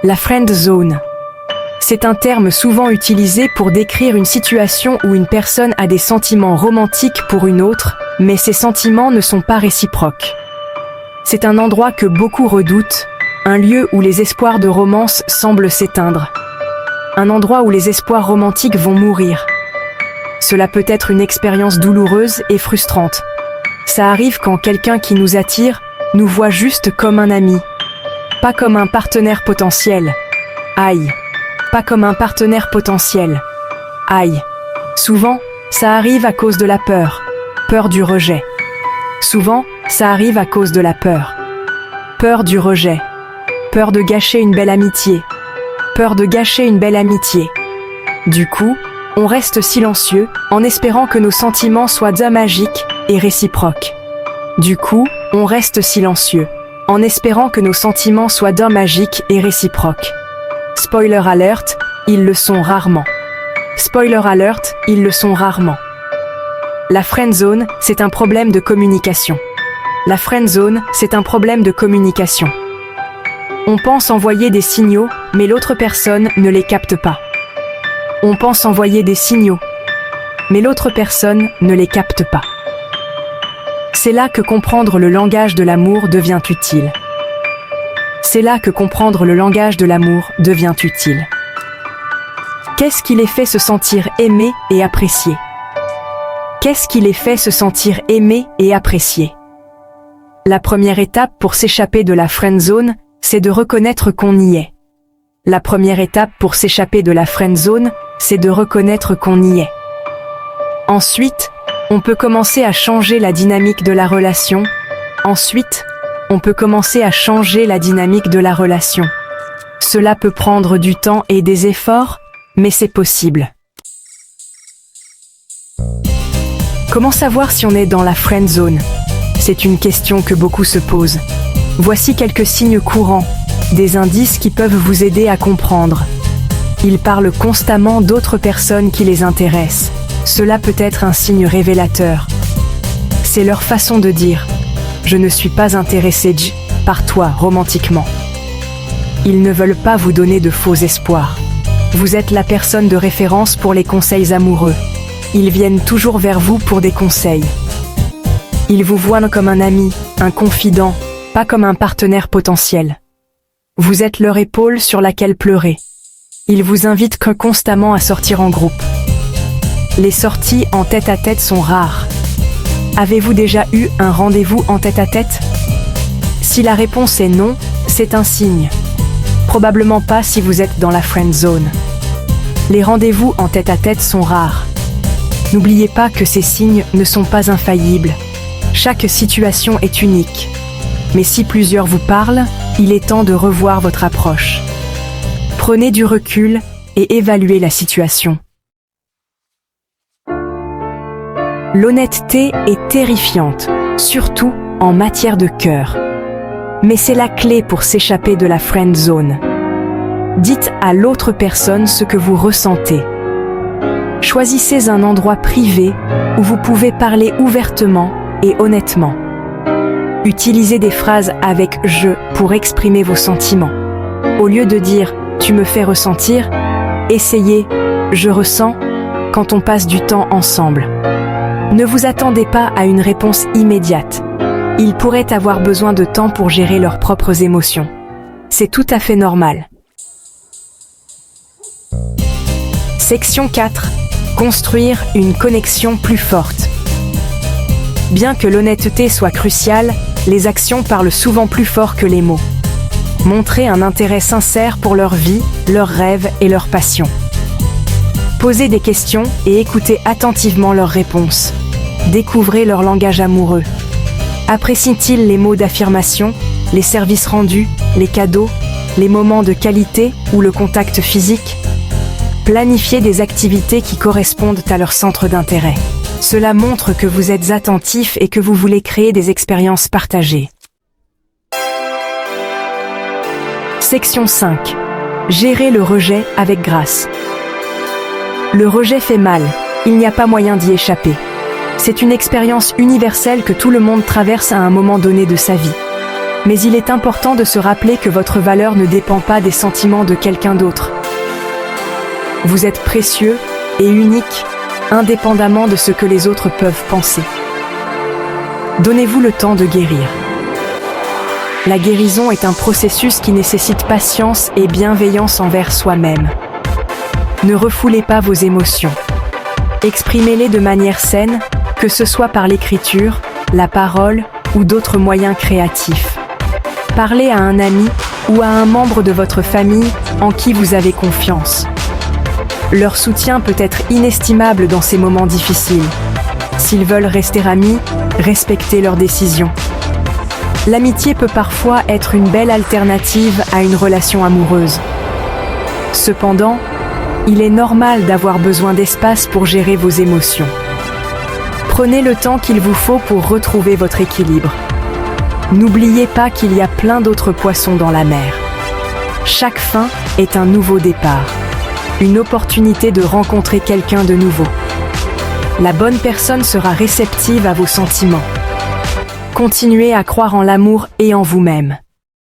La friend zone. C'est un terme souvent utilisé pour décrire une situation où une personne a des sentiments romantiques pour une autre, mais ces sentiments ne sont pas réciproques. C'est un endroit que beaucoup redoutent, un lieu où les espoirs de romance semblent s'éteindre. Un endroit où les espoirs romantiques vont mourir. Cela peut être une expérience douloureuse et frustrante. Ça arrive quand quelqu'un qui nous attire nous voit juste comme un ami, pas comme un partenaire potentiel. Aïe. Pas comme un partenaire potentiel. Aïe. Souvent, ça arrive à cause de la peur. Peur du rejet. Souvent, ça arrive à cause de la peur. Peur du rejet. Peur de gâcher une belle amitié. Peur de gâcher une belle amitié. Du coup, on reste silencieux en espérant que nos sentiments soient magiques et réciproques. Du coup, on reste silencieux en espérant que nos sentiments soient magiques et réciproques. Spoiler alert, ils le sont rarement. Spoiler alert, ils le sont rarement. La friendzone, c'est un problème de communication. La friendzone, c'est un problème de communication. On pense envoyer des signaux, mais l'autre personne ne les capte pas. On pense envoyer des signaux, mais l'autre personne ne les capte pas. C'est là que comprendre le langage de l'amour devient utile. C'est là que comprendre le langage de l'amour devient utile. Qu'est-ce qui les fait se sentir aimés et appréciés? Qu'est-ce qui les fait se sentir aimés et appréciés? La première étape pour s'échapper de la friendzone, c'est de reconnaître qu'on y est. La première étape pour s'échapper de la friendzone, c'est de reconnaître qu'on y est. Ensuite, on peut commencer à changer la dynamique de la relation. Ensuite, on peut commencer à changer la dynamique de la relation. Cela peut prendre du temps et des efforts, mais c'est possible. Comment savoir si on est dans la friend zone? C'est une question que beaucoup se posent. Voici quelques signes courants, des indices qui peuvent vous aider à comprendre. Ils parlent constamment d'autres personnes qui les intéressent. Cela peut être un signe révélateur. C'est leur façon de dire « Je ne suis pas intéressé par toi romantiquement ». Ils ne veulent pas vous donner de faux espoirs. Vous êtes la personne de référence pour les conseils amoureux. Ils viennent toujours vers vous pour des conseils. Ils vous voient comme un ami, un confident, pas comme un partenaire potentiel. Vous êtes leur épaule sur laquelle pleurer. Ils vous invitent constamment à sortir en groupe. Les sorties en tête-à-tête sont rares. Avez-vous déjà eu un rendez-vous en tête-à-tête? Si la réponse est non, c'est un signe. Probablement pas si vous êtes dans la friend zone. Les rendez-vous en tête-à-tête sont rares. N'oubliez pas que ces signes ne sont pas infaillibles. Chaque situation est unique. Mais si plusieurs vous parlent, il est temps de revoir votre approche. Prenez du recul et évaluez la situation. L'honnêteté est terrifiante, surtout en matière de cœur. Mais c'est la clé pour s'échapper de la friend zone. Dites à l'autre personne ce que vous ressentez. Choisissez un endroit privé où vous pouvez parler ouvertement et honnêtement. Utilisez des phrases avec « je » pour exprimer vos sentiments. Au lieu de dire « tu me fais ressentir », essayez « je ressens » quand on passe du temps ensemble. Ne vous attendez pas à une réponse immédiate. Ils pourraient avoir besoin de temps pour gérer leurs propres émotions. C'est tout à fait normal. Section 4. Construire une connexion plus forte. Bien que l'honnêteté soit cruciale, les actions parlent souvent plus fort que les mots. Montrez un intérêt sincère pour leur vie, leurs rêves et leurs passions. Posez des questions et écoutez attentivement leurs réponses. Découvrez leur langage amoureux. Apprécient-ils les mots d'affirmation, les services rendus, les cadeaux, les moments de qualité ou le contact physique? Planifiez des activités qui correspondent à leur centre d'intérêt. Cela montre que vous êtes attentif et que vous voulez créer des expériences partagées. Section 5. Gérer le rejet avec grâce. Le rejet fait mal, il n'y a pas moyen d'y échapper. C'est une expérience universelle que tout le monde traverse à un moment donné de sa vie. Mais il est important de se rappeler que votre valeur ne dépend pas des sentiments de quelqu'un d'autre. Vous êtes précieux et unique, indépendamment de ce que les autres peuvent penser. Donnez-vous le temps de guérir. La guérison est un processus qui nécessite patience et bienveillance envers soi-même. Ne refoulez pas vos émotions. Exprimez-les de manière saine, que ce soit par l'écriture, la parole ou d'autres moyens créatifs. Parlez à un ami ou à un membre de votre famille en qui vous avez confiance. Leur soutien peut être inestimable dans ces moments difficiles. S'ils veulent rester amis, respectez leurs décisions. L'amitié peut parfois être une belle alternative à une relation amoureuse. Cependant, il est normal d'avoir besoin d'espace pour gérer vos émotions. Prenez le temps qu'il vous faut pour retrouver votre équilibre. N'oubliez pas qu'il y a plein d'autres poissons dans la mer. Chaque fin est un nouveau départ, une opportunité de rencontrer quelqu'un de nouveau. La bonne personne sera réceptive à vos sentiments. Continuez à croire en l'amour et en vous-même.